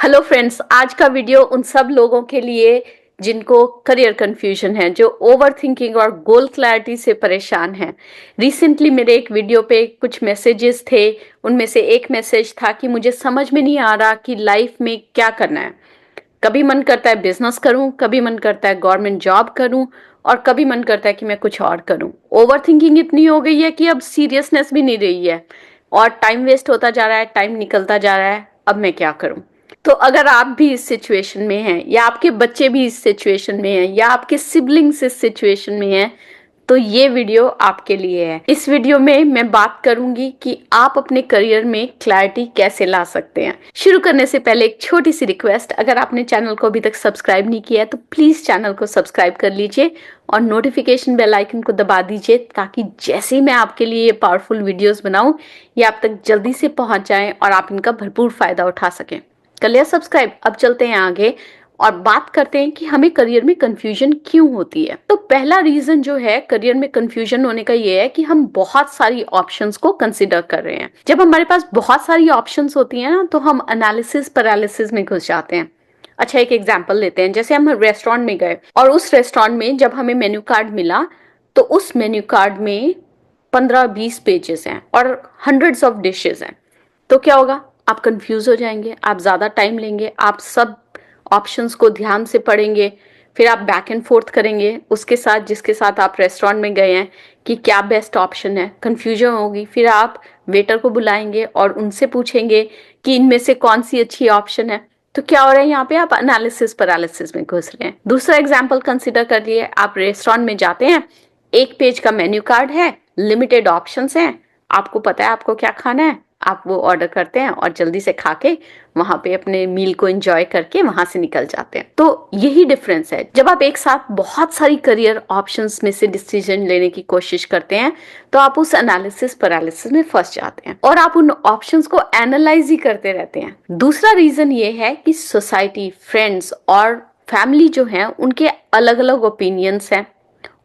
Hello friends, आज का video उन सब लोगों के लिए जिनको करियर कंफ्यूजन है, जो ओवर थिंकिंग और गोल क्लैरिटी से परेशान हैं। रिसेंटली मेरे एक वीडियो पे कुछ मैसेजेस थे। उनमें से एक मैसेज था कि मुझे समझ में नहीं आ रहा कि लाइफ में क्या करना है। कभी मन करता है बिजनेस करूं, कभी मन करता है गवर्नमेंट जॉब करूं, और कभी मन करता है कि मैं कुछ और करूं। ओवर थिंकिंग इतनी हो गई है कि अब सीरियसनेस भी नहीं रही है और टाइम वेस्ट होता जा रहा है, टाइम निकलता जा रहा है। अब मैं क्या करूं? तो अगर आप भी इस सिचुएशन में हैं, या आपके बच्चे भी इस सिचुएशन में हैं, या आपके सिबलिंग्स इस सिचुएशन में हैं, तो ये वीडियो आपके लिए है। इस वीडियो में मैं बात करूंगी कि आप अपने करियर में क्लैरिटी कैसे ला सकते हैं। शुरू करने से पहले एक छोटी सी रिक्वेस्ट, अगर आपने चैनल को अभी तक सब्सक्राइब नहीं किया है तो प्लीज चैनल को सब्सक्राइब कर लीजिए और नोटिफिकेशन बेल आइकन को दबा दीजिए, ताकि जैसे ही मैं आपके लिए ये पावरफुल वीडियोस बनाऊं, ये आप तक जल्दी से पहुंच जाएं और आप इनका भरपूर फायदा उठा सकें। कर लिया सब्सक्राइब? अब चलते हैं आगे और बात करते हैं कि हमें करियर में कंफ्यूजन क्यों होती है। तो पहला रीजन जो है करियर में कंफ्यूजन होने का ये है कि हम बहुत सारी ऑप्शंस को कंसिडर कर रहे हैं। जब हमारे पास बहुत सारी ऑप्शंस होती हैं ना, तो हम एनालिसिस पैरालिसिस में घुस जाते हैं। अच्छा, एक एग्जांपल लेते हैं। जैसे हम रेस्टोरेंट में गए और उस रेस्टोरेंट में जब हमें मेन्यू कार्ड मिला, तो उस मेन्यू कार्ड में 15-20 पेजेस हैं और हंड्रेड्स ऑफ डिशेज हैं। तो क्या होगा? आप कंफ्यूज हो जाएंगे, आप ज्यादा टाइम लेंगे, आप सब ऑप्शंस को ध्यान से पढ़ेंगे, फिर आप बैक एंड फोर्थ करेंगे उसके साथ जिसके साथ आप रेस्टोरेंट में गए हैं कि क्या बेस्ट ऑप्शन है। कंफ्यूजन होगी, फिर आप वेटर को बुलाएंगे और उनसे पूछेंगे कि इनमें से कौन सी अच्छी ऑप्शन है। तो क्या हो रहा है यहाँ पे? आप एनालिसिस पैरालिसिस में घुस रहे हैं। दूसरा एग्जाम्पल कंसिडर करिए, आप रेस्टोरेंट में जाते हैं, एक पेज का मेन्यू कार्ड है, लिमिटेड ऑप्शंस हैं, आपको पता है आपको क्या खाना है, आप वो ऑर्डर करते हैं और जल्दी से खा के वहां पे अपने मील को एंजॉय करके वहां से निकल जाते हैं। तो यही डिफरेंस है। जब आप एक साथ बहुत सारी करियर ऑप्शंस में से डिसीजन लेने की कोशिश करते हैं, तो आप उस एनालिसिस पैरालिसिस में फंस जाते हैं और आप उन ऑप्शंस को एनालाइज ही करते रहते हैं। दूसरा रीजन ये है कि सोसाइटी, फ्रेंड्स और फैमिली जो है उनके अलग अलग ओपिनियंस हैं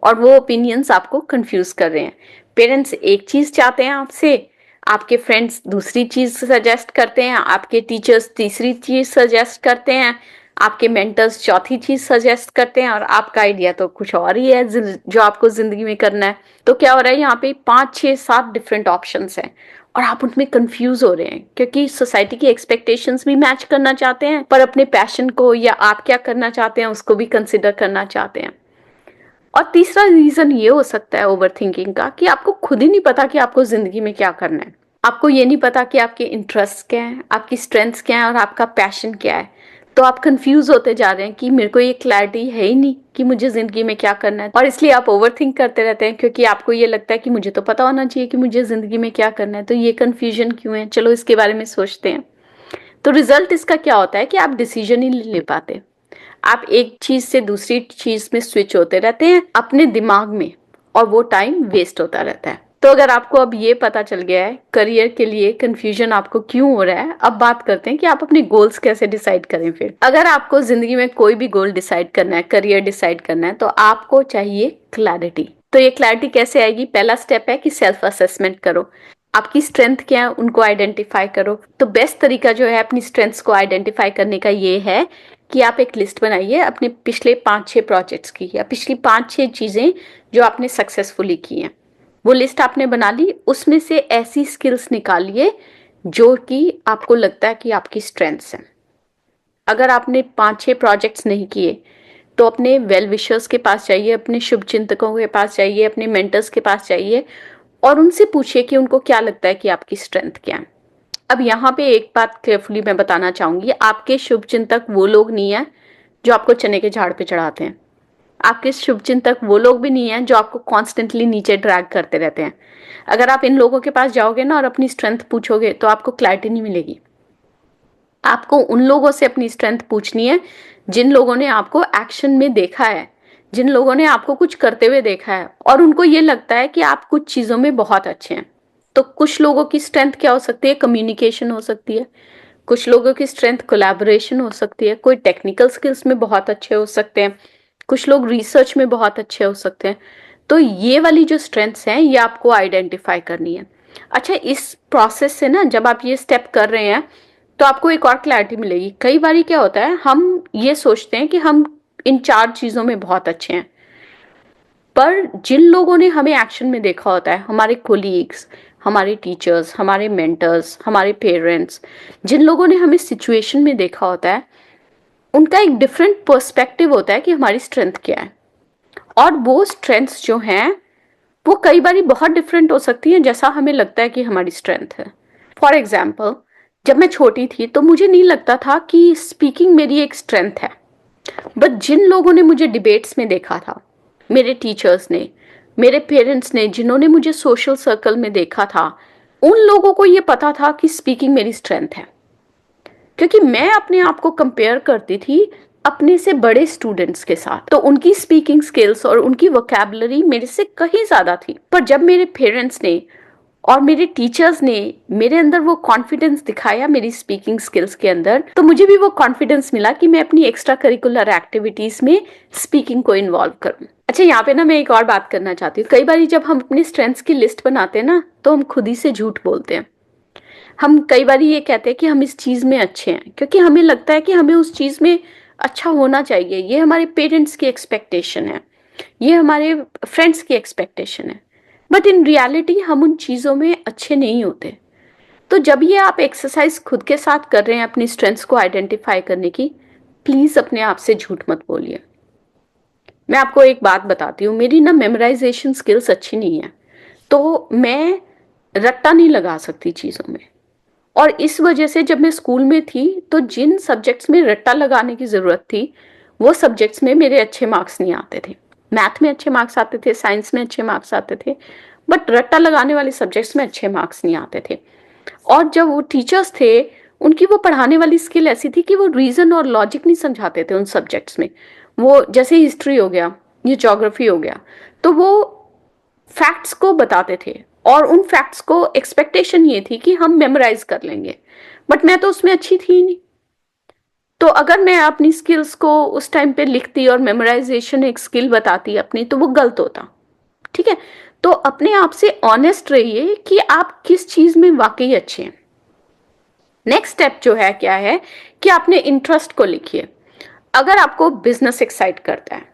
और वो ओपिनियंस आपको कंफ्यूज कर रहे हैं। पेरेंट्स एक चीज चाहते हैं आपसे, आपके फ्रेंड्स दूसरी चीज सजेस्ट करते हैं, आपके टीचर्स तीसरी चीज सजेस्ट करते हैं, आपके मेंटर्स चौथी चीज सजेस्ट करते हैं, और आपका आइडिया तो कुछ और ही है जो आपको जिंदगी में करना है। तो क्या हो रहा है यहाँ पे? 5-6-7 डिफरेंट ऑप्शंस हैं और आप उनमें कंफ्यूज हो रहे हैं, क्योंकि सोसाइटी की एक्सपेक्टेशंस भी मैच करना चाहते हैं, पर अपने पैशन को या आप क्या करना चाहते हैं उसको भी कंसिडर करना चाहते हैं। और तीसरा रीजन ये हो सकता है ओवर थिंकिंग का, कि आपको खुद ही नहीं पता कि आपको जिंदगी में क्या करना है। आपको ये नहीं पता कि आपके इंटरेस्ट क्या है, आपकी स्ट्रेंथ्स क्या है और आपका पैशन क्या है। तो आप कंफ्यूज होते जा रहे हैं कि मेरे को ये क्लैरिटी है ही नहीं कि मुझे जिंदगी में क्या करना है, और इसलिए आप ओवर थिंक करते रहते हैं, क्योंकि आपको ये लगता है कि मुझे तो पता होना चाहिए कि मुझे जिंदगी में क्या करना है। तो ये कंफ्यूजन क्यों है? चलो इसके बारे में सोचते हैं। तो रिजल्ट इसका क्या होता है कि आप डिसीजन ही नहीं ले पाते। आप एक चीज से दूसरी चीज में स्विच होते रहते हैं अपने दिमाग में, और वो टाइम वेस्ट होता रहता है। तो अगर आपको अब ये पता चल गया है करियर के लिए कंफ्यूजन आपको क्यों हो रहा है, अब बात करते हैं कि आप अपने गोल्स कैसे डिसाइड करें। फिर अगर आपको जिंदगी में कोई भी गोल डिसाइड करना है, करियर डिसाइड करना है, तो आपको चाहिए क्लैरिटी। तो ये क्लैरिटी कैसे आएगी? पहला स्टेप है कि सेल्फ असेसमेंट करो। आपकी स्ट्रेंथ क्या है उनको आइडेंटिफाई करो। तो बेस्ट तरीका जो है अपनी स्ट्रेंथ्स को आइडेंटिफाई करने का ये है कि आप एक लिस्ट बनाइए अपने पिछले 5-6 प्रोजेक्ट्स की, या पिछली 5-6 चीजें जो आपने सक्सेसफुली की हैं। वो लिस्ट आपने बना ली, उसमें से ऐसी स्किल्स निकालिए जो कि आपको लगता है कि आपकी स्ट्रेंथ्स हैं। अगर आपने 5-6 प्रोजेक्ट्स नहीं किए, तो अपने वेल विशर्स के पास जाइए, अपने शुभ चिंतकों के पास जाइए, अपने मेंटर्स के पास जाइए और उनसे पूछिए कि उनको क्या लगता है कि आपकी स्ट्रेंथ क्या है। अब यहाँ पे एक बात केयरफुली मैं बताना चाहूंगी, आपके शुभ चिंतक वो लोग नहीं है जो आपको चने के झाड़ पे चढ़ाते हैं। आपके शुभ चिंतक वो लोग भी नहीं है जो आपको कॉन्स्टेंटली नीचे ड्रैग करते रहते हैं। अगर आप इन लोगों के पास जाओगे ना और अपनी स्ट्रेंथ पूछोगे, तो आपको क्लैरिटी नहीं मिलेगी। आपको उन लोगों से अपनी स्ट्रेंथ पूछनी है जिन लोगों ने आपको एक्शन में देखा है, जिन लोगों ने आपको कुछ करते हुए देखा है और उनको ये लगता है कि आप कुछ चीजों में बहुत अच्छे हैं। तो कुछ लोगों की स्ट्रेंथ क्या हो सकती है? कम्युनिकेशन हो सकती है। कुछ लोगों की स्ट्रेंथ कोलैबोरेशन हो सकती है। कोई टेक्निकल स्किल्स में बहुत अच्छे हो सकते हैं। कुछ लोग रिसर्च में बहुत अच्छे हो सकते हैं। तो ये वाली जो स्ट्रेंथ्स हैं ये आपको आइडेंटिफाई करनी है। अच्छा, इस प्रोसेस से ना जब आप ये स्टेप कर रहे हैं, तो आपको एक और क्लैरिटी मिलेगी। कई बार क्या होता है, हम ये सोचते हैं कि हम इन 4 चीजों में बहुत अच्छे हैं, पर जिन लोगों ने हमें एक्शन में देखा होता है, हमारे कोलीग्स, हमारे टीचर्स, हमारे मेंटर्स, हमारे पेरेंट्स, जिन लोगों ने हमें सिचुएशन में देखा होता है, उनका एक डिफरेंट पर्सपेक्टिव होता है कि हमारी स्ट्रेंथ क्या है। और वो स्ट्रेंथ्स जो हैं वो कई बार बहुत डिफरेंट हो सकती हैं जैसा हमें लगता है कि हमारी स्ट्रेंथ है। फॉर एग्जाम्पल, जब मैं छोटी थी तो मुझे नहीं लगता था कि स्पीकिंग मेरी एक स्ट्रेंथ है, बट जिन लोगों ने मुझे डिबेट्स में देखा था, मेरे टीचर्स ने, मेरे पेरेंट्स ने, जिन्होंने मुझे सोशल सर्कल में देखा था, उन लोगों को ये पता था कि स्पीकिंग मेरी स्ट्रेंथ है। क्योंकि मैं अपने आप को कंपेयर करती थी अपने से बड़े स्टूडेंट्स के साथ, तो उनकी स्पीकिंग स्किल्स और उनकी वोकैबुलरी मेरे से कहीं ज्यादा थी। पर जब मेरे पेरेंट्स ने और मेरे टीचर्स ने मेरे अंदर वो कॉन्फिडेंस दिखाया मेरी स्पीकिंग स्किल्स के अंदर, तो मुझे भी वो कॉन्फिडेंस मिला कि मैं अपनी एक्स्ट्रा करिकुलर एक्टिविटीज में स्पीकिंग को इन्वॉल्व करूं। अच्छा, यहाँ पे ना मैं एक और बात करना चाहती हूँ। कई बार जब हम अपनी स्ट्रेंथ्स की लिस्ट बनाते हैं ना, तो हम खुद ही से झूठ बोलते हैं। हम कई बार ये कहते हैं कि हम इस चीज में अच्छे हैं, क्योंकि हमें लगता है कि हमें उस चीज में अच्छा होना चाहिए। ये हमारे पेरेंट्स की एक्सपेक्टेशन है, ये हमारे फ्रेंड्स की एक्सपेक्टेशन है, बट इन रियलिटी हम उन चीजों में अच्छे नहीं होते। तो जब ये आप एक्सरसाइज खुद के साथ कर रहे हैं अपनी स्ट्रेंथ्स को आइडेंटिफाई करने की, प्लीज अपने आप से झूठ मत बोलिए। मैं आपको एक बात बताती हूँ, मेरी ना मेमोराइजेशन स्किल्स अच्छी नहीं है, तो मैं रट्टा नहीं लगा सकती चीजों में। और इस वजह से जब मैं स्कूल में थी तो जिन सब्जेक्ट्स में रट्टा लगाने की जरूरत थी, वो सब्जेक्ट्स में मेरे अच्छे मार्क्स नहीं आते थे। मैथ में अच्छे मार्क्स आते थे, साइंस में अच्छे मार्क्स आते थे, बट रट्टा लगाने वाले सब्जेक्ट्स में अच्छे मार्क्स नहीं आते थे। और जब वो टीचर्स थे, उनकी वो पढ़ाने वाली स्किल ऐसी थी कि वो रीजन और लॉजिक नहीं समझाते थे उन सब्जेक्ट्स में। वो जैसे हिस्ट्री हो गया, ये ज्योग्राफी हो गया, तो वो फैक्ट्स को बताते थे, और उन फैक्ट्स को एक्सपेक्टेशन ये थी कि हम मेमोराइज कर लेंगे, बट मैं तो उसमें अच्छी थी ही नहीं। तो अगर मैं अपनी स्किल्स को उस टाइम पे लिखती और मेमोराइजेशन एक स्किल बताती अपनी, तो वो गलत होता। ठीक है, तो अपने आप से ऑनेस्ट रहिए कि आप किस चीज में वाकई अच्छे हैं। नेक्स्ट स्टेप जो है क्या है कि आपने इंटरेस्ट को लिखिए। अगर आपको बिजनेस एक्साइट करता है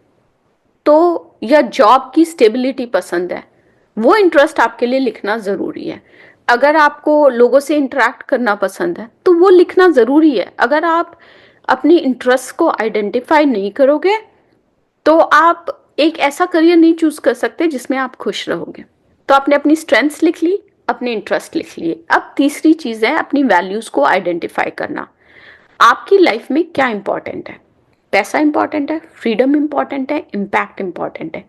तो, या जॉब की स्टेबिलिटी पसंद है, वो इंटरेस्ट आपके लिए लिखना जरूरी है। अगर आपको लोगों से इंटरेक्ट करना पसंद है तो वो लिखना जरूरी है। अगर आप अपनी इंटरेस्ट को आइडेंटिफाई नहीं करोगे तो आप एक ऐसा करियर नहीं चूज कर सकते जिसमें आप खुश रहोगे। तो आपने अपनी स्ट्रेंथ्स लिख ली, अपने इंटरेस्ट लिख लिए। अब तीसरी चीज है अपनी वैल्यूज को आइडेंटिफाई करना। आपकी लाइफ में क्या इंपॉर्टेंट है? पैसा इंपॉर्टेंट है, फ्रीडम इंपॉर्टेंट है, इम्पैक्ट इंपॉर्टेंट है?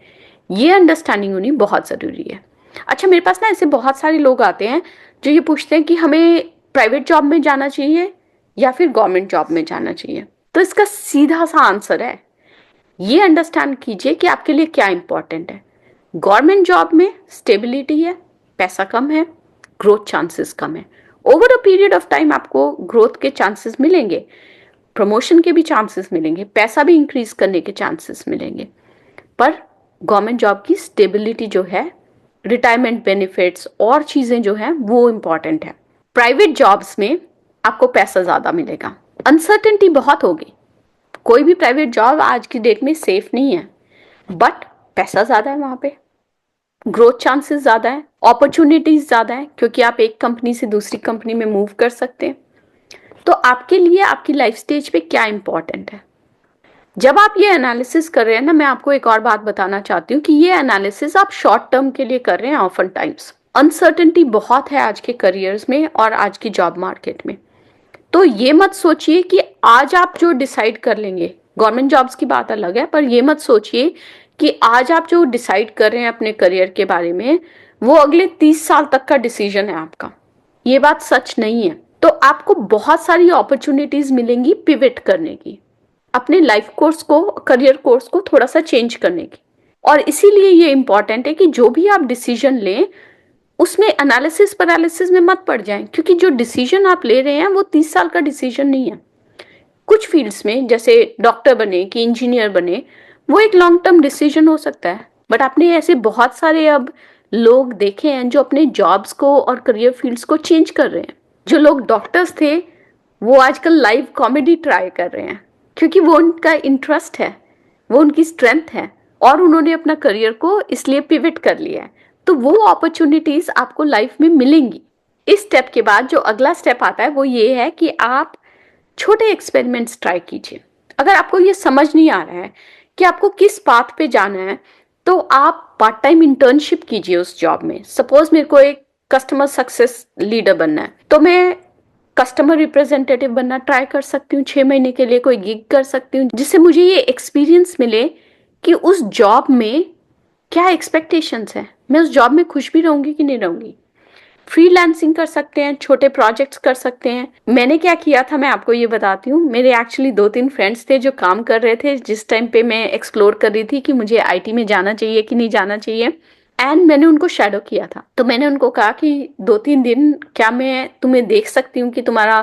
ये अंडरस्टैंडिंग होनी बहुत जरूरी है। अच्छा, मेरे पास ना ऐसे बहुत सारे लोग आते हैं जो ये पूछते हैं कि हमें प्राइवेट जॉब में जाना चाहिए या फिर गवर्नमेंट जॉब में जाना चाहिए। तो इसका सीधा सा आंसर है, ये अंडरस्टैंड कीजिए कि आपके लिए क्या इंपॉर्टेंट है। गवर्नमेंट जॉब में स्टेबिलिटी है, पैसा कम है, ग्रोथ चांसेस कम है। Over a period of time आपको ग्रोथ के चांसेस मिलेंगे, प्रमोशन के भी चांसेस मिलेंगे, पैसा भी इंक्रीज करने के चांसेस मिलेंगे। पर गवर्नमेंट जॉब की स्टेबिलिटी जो है, रिटायरमेंट बेनिफिट्स और चीजें जो हैं वो इंपॉर्टेंट है। प्राइवेट जॉब्स में आपको पैसा ज्यादा मिलेगा, अनसर्टेनिटी बहुत होगी। कोई भी प्राइवेट जॉब आज की डेट में सेफ नहीं है, बट पैसा ज्यादा है, वहां पे ग्रोथ चांसेस ज्यादा है, अपॉर्चुनिटीज ज्यादा है, क्योंकि आप एक कंपनी से दूसरी कंपनी में मूव कर सकते हैं। तो आपके लिए आपकी लाइफ स्टेज पे क्या इंपॉर्टेंट है? जब आप ये एनालिसिस कर रहे हैं ना, मैं आपको एक और बात बताना चाहती हूँ कि ये एनालिसिस आप शॉर्ट टर्म के लिए कर रहे हैं। ऑफन टाइम्स अनसर्टेनिटी बहुत है आज के करियर्स में और आज की जॉब मार्केट में। तो ये मत सोचिए कि आज आप जो डिसाइड कर लेंगे, गवर्नमेंट जॉब्स की बात अलग है, पर ये मत सोचिए कि आज आप जो डिसाइड कर रहे हैं अपने करियर के बारे में, वो अगले 30 साल तक का डिसीजन है आपका। ये बात सच नहीं है। तो आपको बहुत सारी अपॉर्चुनिटीज मिलेंगी पिवट करने की, अपने लाइफ कोर्स को, करियर कोर्स को थोड़ा सा चेंज करने की। और इसीलिए ये इंपॉर्टेंट है कि जो भी आप डिसीजन लें उसमें एनालिसिस पैरालिसिस में मत पड़ जाएं, क्योंकि जो डिसीजन आप ले रहे हैं वो 30 साल का डिसीजन नहीं है। कुछ फील्ड्स में जैसे डॉक्टर बने कि इंजीनियर बने, वो एक लॉन्ग टर्म डिसीजन हो सकता है। बट आपने ऐसे बहुत सारे अब लोग देखे हैं जो अपने जॉब्स को और करियर फील्ड्स को चेंज कर रहे हैं। जो लोग डॉक्टर्स थे वो आजकल लाइव कॉमेडी ट्राई कर रहे हैं, क्योंकि वो उनका इंटरेस्ट है, वो उनकी स्ट्रेंथ है, और उन्होंने अपना करियर को इसलिए पिवट कर लिया है। तो वो अपॉर्चुनिटीज आपको लाइफ में मिलेंगी। इस स्टेप के बाद जो अगला स्टेप आता है वो ये है कि आप छोटे एक्सपेरिमेंट्स ट्राई कीजिए। अगर आपको ये समझ नहीं आ रहा है कि आपको किस पाथ पे जाना है, तो आप पार्ट टाइम इंटर्नशिप कीजिए उस जॉब में। सपोज मेरे को एक कस्टमर सक्सेस लीडर बनना है, तो मैं कस्टमर रिप्रेजेंटेटिव बनना ट्राई कर सकती हूँ, 6 महीने के लिए कोई गिग कर सकती हूँ, जिससे मुझे ये एक्सपीरियंस मिले कि उस जॉब में क्या एक्सपेक्टेशंस है, मैं उस जॉब में खुश भी रहूंगी कि नहीं रहूंगी। फ्रीलांसिंग कर सकते हैं, छोटे प्रोजेक्ट्स कर सकते हैं। मैंने क्या किया था मैं आपको ये बताती हूँ। मेरे एक्चुअली 2-3 फ्रेंड्स थे जो काम कर रहे थे जिस टाइम पे मैं एक्सप्लोर कर रही थी कि मुझे आईटी में जाना चाहिए कि नहीं जाना चाहिए, एंड मैंने उनको शैडो किया था। तो मैंने उनको कहा कि 2-3 दिन क्या मैं तुम्हें देख सकती हूँ कि तुम्हारा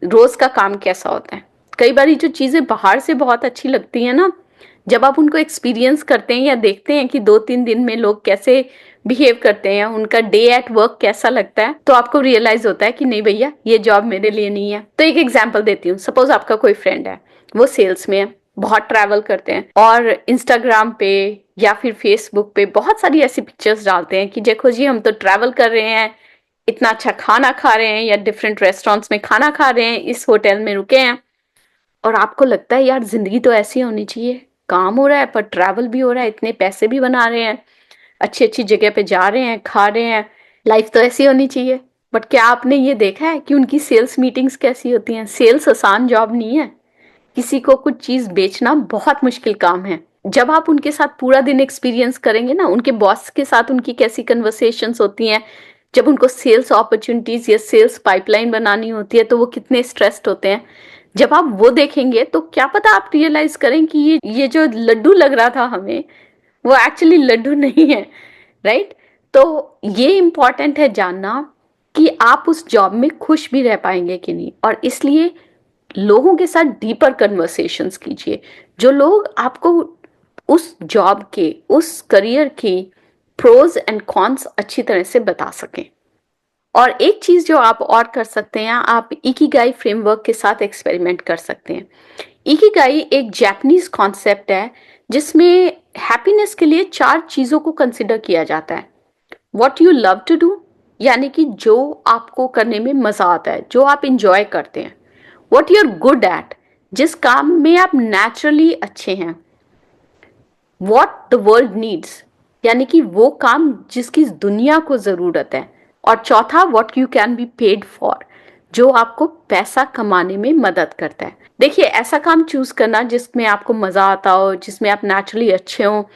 रोज का काम कैसा होता है। कई बार जो चीजें बाहर से बहुत अच्छी लगती है ना, जब आप उनको एक्सपीरियंस करते हैं या देखते हैं कि 2-3 दिन में लोग कैसे बिहेव करते हैं, उनका डे एट वर्क कैसा लगता है, तो आपको रियलाइज होता है कि नहीं भैया ये जॉब मेरे लिए नहीं है। तो एक एग्जांपल देती हूँ। सपोज आपका कोई फ्रेंड है, वो सेल्स में है, बहुत ट्रैवल करते हैं और इंस्टाग्राम पे या फिर फेसबुक पे बहुत सारी ऐसी पिक्चर्स डालते हैं कि देखो जी हम तो ट्रैवल कर रहे हैं, इतना अच्छा खाना खा रहे हैं या डिफरेंट रेस्टोरेंट्स में खाना खा रहे हैं, इस होटल में रुके हैं। और आपको लगता है यार जिंदगी तो ऐसी होनी चाहिए, काम हो रहा है पर ट्रैवल भी हो रहा है, इतने पैसे भी बना रहे हैं, अच्छी अच्छी जगह पे जा रहे हैं, खा रहे हैं, लाइफ तो ऐसी होनी चाहिए। बट क्या आपने ये देखा है कि उनकी सेल्स मीटिंग्स कैसी होती हैं? सेल्स आसान जॉब नहीं है। किसी को कुछ चीज बेचना बहुत मुश्किल काम है। जब आप उनके साथ पूरा दिन एक्सपीरियंस करेंगे ना, उनके बॉस के साथ उनकी कैसी कन्वर्सेशंस होती हैं, जब उनको सेल्स अपॉर्चुनिटीज या सेल्स पाइपलाइन बनानी होती है तो वो कितने स्ट्रेस्ड होते हैं, जब आप वो देखेंगे तो क्या पता आप रियलाइज करें कि ये जो लड्डू लग रहा था हमें, वो एक्चुअली लड्डू नहीं है। राइट? तो ये इंपॉर्टेंट है जानना कि आप उस जॉब में खुश भी रह पाएंगे कि नहीं। और इसलिए लोगों के साथ डीपर कन्वर्सेशंस कीजिए, जो लोग आपको उस जॉब के, उस करियर की प्रोज एंड कॉन्स अच्छी तरह से बता सकें। और एक चीज जो आप और कर सकते हैं, आप इकिगाई फ्रेमवर्क के साथ एक्सपेरिमेंट कर सकते हैं। इकिगाई एक जापानीज कॉन्सेप्ट है जिसमें हैप्पीनेस के लिए 4 चीजों को कंसिडर किया जाता है। What you love to do, यानी कि जो आपको करने में मजा आता है, जो आप इंजॉय करते हैं। What you are good at, जिस काम में आप नेचुरली अच्छे हैं। व्हाट द वर्ल्ड नीड्स, यानी कि वो काम जिसकी दुनिया को जरूरत है। और चौथा, what you can be paid for, जो आपको पैसा कमाने में मदद करता है। देखिए, ऐसा काम चूज करना जिसमें आपको मजा आता हो, जिसमें आप नेचुरली अच्छे हो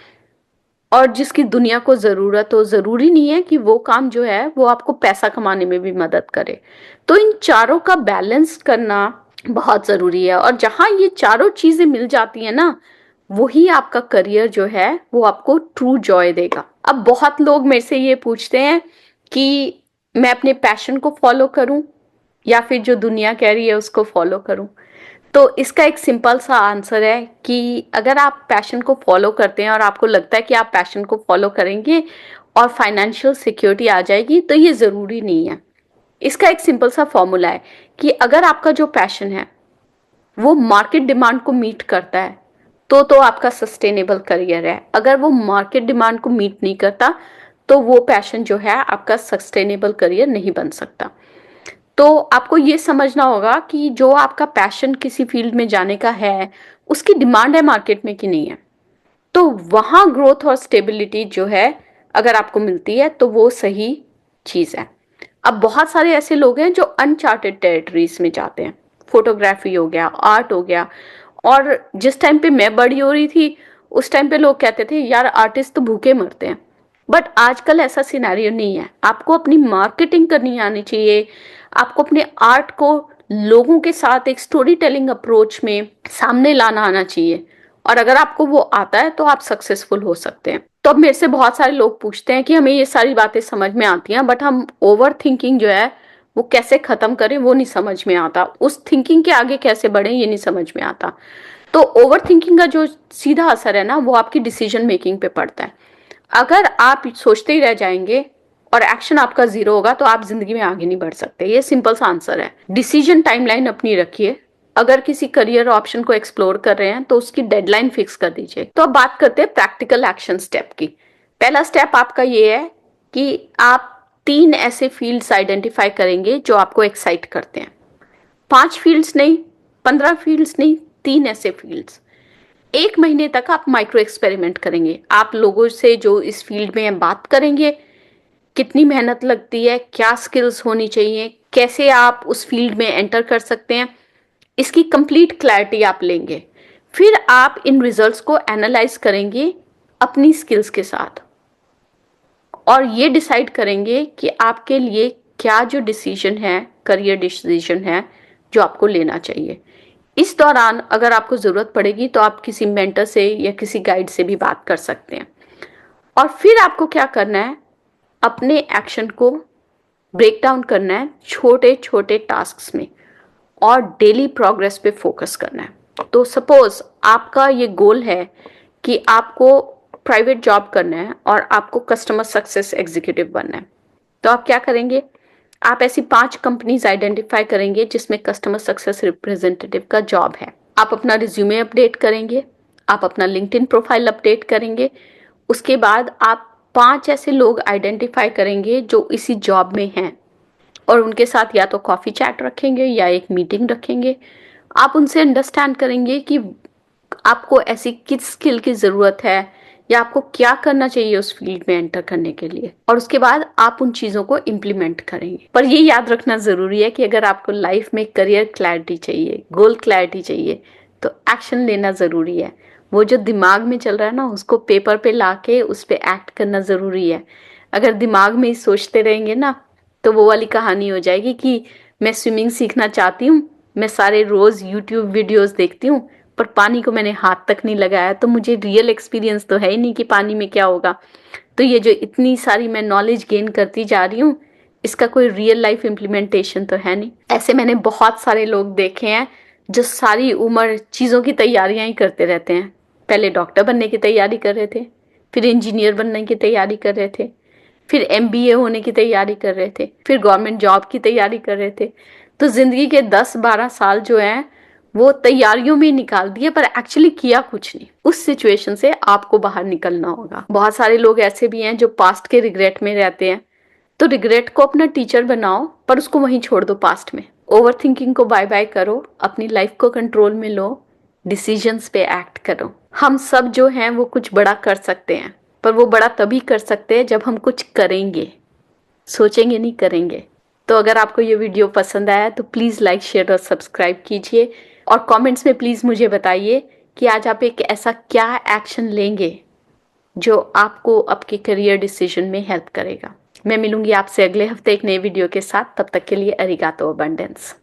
और जिसकी दुनिया को जरूरत हो, जरूरी नहीं है कि वो काम जो है वो आपको पैसा कमाने में भी मदद करे। तो इन चारों का बैलेंस करना बहुत जरूरी है, और जहां ये चारों चीजें मिल जाती है ना, वही आपका करियर जो है वो आपको ट्रू जॉय देगा। अब बहुत लोग मेरे से ये पूछते हैं कि मैं अपने पैशन को फॉलो करूं या फिर जो दुनिया कह रही है उसको फॉलो करूं। तो इसका एक सिंपल सा आंसर है कि अगर आप पैशन को फॉलो करते हैं और आपको लगता है कि आप पैशन को फॉलो करेंगे और फाइनेंशियल सिक्योरिटी आ जाएगी, तो ये ज़रूरी नहीं है। इसका एक सिंपल सा फॉर्मूला है कि अगर आपका जो पैशन है वो मार्केट डिमांड को मीट करता है तो आपका सस्टेनेबल करियर है। अगर वो मार्केट डिमांड को मीट नहीं करता तो वो पैशन जो है आपका सस्टेनेबल करियर नहीं बन सकता। तो आपको ये समझना होगा कि जो आपका पैशन किसी फील्ड में जाने का है, उसकी डिमांड है मार्केट में कि नहीं है। तो वहां ग्रोथ और स्टेबिलिटी जो है अगर आपको मिलती है तो वो सही चीज है। अब बहुत सारे ऐसे लोग हैं जो अनचार्टेड टेरिटरीज में जाते हैं। फोटोग्राफी हो गया, आर्ट हो गया। और जिस टाइम पे मैं बड़ी हो रही थी उस टाइम पे लोग कहते थे यार आर्टिस्ट तो भूखे मरते हैं। बट आजकल ऐसा सिनेरियो नहीं है। आपको अपनी मार्केटिंग करनी आनी चाहिए, आपको अपने आर्ट को लोगों के साथ एक स्टोरी टेलिंग अप्रोच में सामने लाना आना चाहिए। और अगर आपको वो आता है तो आप सक्सेसफुल हो सकते हैं। तो अब मेरे से बहुत सारे लोग पूछते हैं कि हमें ये सारी बातें समझ में आती हैं, बट हम ओवर थिंकिंग जो है वो कैसे खत्म करें वो नहीं समझ में आता, उस थिंकिंग के आगे कैसे बढ़े ये नहीं समझ में आता। तो ओवर थिंकिंग का जो सीधा असर है ना वो आपकी डिसीजन मेकिंग पे पड़ता है। अगर आप सोचते ही रह जाएंगे और एक्शन आपका 0 होगा तो आप जिंदगी में आगे नहीं बढ़ सकते। ये सिंपल सा आंसर है। डिसीजन टाइमलाइन अपनी रखिए। अगर किसी करियर ऑप्शन को एक्सप्लोर कर रहे हैं तो उसकी डेडलाइन फिक्स कर दीजिए। तो अब बात करते हैं प्रैक्टिकल एक्शन स्टेप की। पहला स्टेप आपका ये है कि आप 3 ऐसे फील्ड्स आइडेंटिफाई करेंगे जो आपको एक्साइट करते हैं। 5 फील्ड्स नहीं, 15 फील्ड्स नहीं, 3 ऐसे फील्ड्स। 1 महीने तक आप माइक्रो एक्सपेरिमेंट करेंगे। आप लोगों से जो इस फील्ड में बात करेंगे, कितनी मेहनत लगती है, क्या स्किल्स होनी चाहिए, कैसे आप उस फील्ड में एंटर कर सकते हैं, इसकी कंप्लीट क्लैरिटी आप लेंगे। फिर आप इन रिजल्ट्स को एनालाइज करेंगे अपनी स्किल्स के साथ और ये डिसाइड करेंगे कि आपके लिए क्या जो डिसीजन है, करियर डिसीजन है, जो आपको लेना चाहिए। इस दौरान अगर आपको ज़रूरत पड़ेगी तो आप किसी मेंटर से या किसी गाइड से भी बात कर सकते हैं। और फिर आपको क्या करना है, अपने एक्शन को ब्रेक डाउन करना है छोटे छोटे टास्क्स में और डेली प्रोग्रेस पे फोकस करना है। तो सपोज आपका ये गोल है कि आपको प्राइवेट जॉब करना है और आपको कस्टमर सक्सेस एग्जीक्यूटिव बनना है, तो आप क्या करेंगे, आप ऐसी 5 कंपनीज आइडेंटिफाई करेंगे जिसमें कस्टमर सक्सेस रिप्रेजेंटेटिव का जॉब है। आप अपना रिज्यूमे अपडेट करेंगे, आप अपना लिंक्डइन प्रोफाइल अपडेट करेंगे। उसके बाद आप 5 ऐसे लोग आइडेंटिफाई करेंगे जो इसी जॉब में हैं और उनके साथ या तो कॉफ़ी चैट रखेंगे या एक मीटिंग रखेंगे। आप उनसे अंडरस्टैंड करेंगे कि आपको ऐसी किस स्किल की ज़रूरत है या आपको क्या करना चाहिए उस फील्ड में एंटर करने के लिए, और उसके बाद आप उन चीज़ों को इम्प्लीमेंट करेंगे। पर ये याद रखना ज़रूरी है कि अगर आपको लाइफ में करियर क्लैरिटी चाहिए, गोल क्लैरिटी चाहिए, तो एक्शन लेना ज़रूरी है। वो जो दिमाग में चल रहा है ना, उसको पेपर पे ला के उस पर एक्ट करना ज़रूरी है। अगर दिमाग में ही सोचते रहेंगे ना, तो वो वाली कहानी हो जाएगी कि मैं स्विमिंग सीखना चाहती हूँ, मैं सारे रोज़ यूट्यूब वीडियोस देखती हूँ, पर पानी को मैंने हाथ तक नहीं लगाया, तो मुझे रियल एक्सपीरियंस तो है ही नहीं कि पानी में क्या होगा। तो ये जो इतनी सारी मैं नॉलेज गेन करती जा रही हूँ, इसका कोई रियल लाइफ इम्प्लीमेंटेशन तो है नहीं। ऐसे मैंने बहुत सारे लोग देखे हैं जो सारी उम्र चीज़ों की तैयारियां ही करते रहते हैं। पहले डॉक्टर बनने की तैयारी कर रहे थे, फिर इंजीनियर बनने की तैयारी कर रहे थे, फिर MBA होने की तैयारी कर रहे थे, फिर गवर्नमेंट जॉब की तैयारी कर रहे थे। तो जिंदगी के 10-12 साल जो हैं वो तैयारियों में निकाल दिए, पर एक्चुअली किया कुछ नहीं। उस सिचुएशन से आपको बाहर निकलना होगा। बहुत सारे लोग ऐसे भी हैं जो पास्ट के रिग्रेट में रहते हैं, तो रिग्रेट को अपना टीचर बनाओ, पर उसको वहीं छोड़ दो पास्ट में। ओवर थिंकिंग को बाय बाय करो, अपनी लाइफ को कंट्रोल में लो, डिसीजंस पे एक्ट करो। हम सब जो हैं वो कुछ बड़ा कर सकते हैं, पर वो बड़ा तभी कर सकते हैं जब हम कुछ करेंगे, सोचेंगे नहीं, करेंगे। तो अगर आपको ये वीडियो पसंद आया तो प्लीज़ लाइक, शेयर और सब्सक्राइब कीजिए और कमेंट्स में प्लीज़ मुझे बताइए कि आज आप एक ऐसा क्या एक्शन लेंगे जो आपको आपके करियर डिसीजन में हेल्प करेगा। मैं मिलूंगी आपसे अगले हफ्ते एक नए वीडियो के साथ। तब तक के लिए अरिगातो अबंडेंस।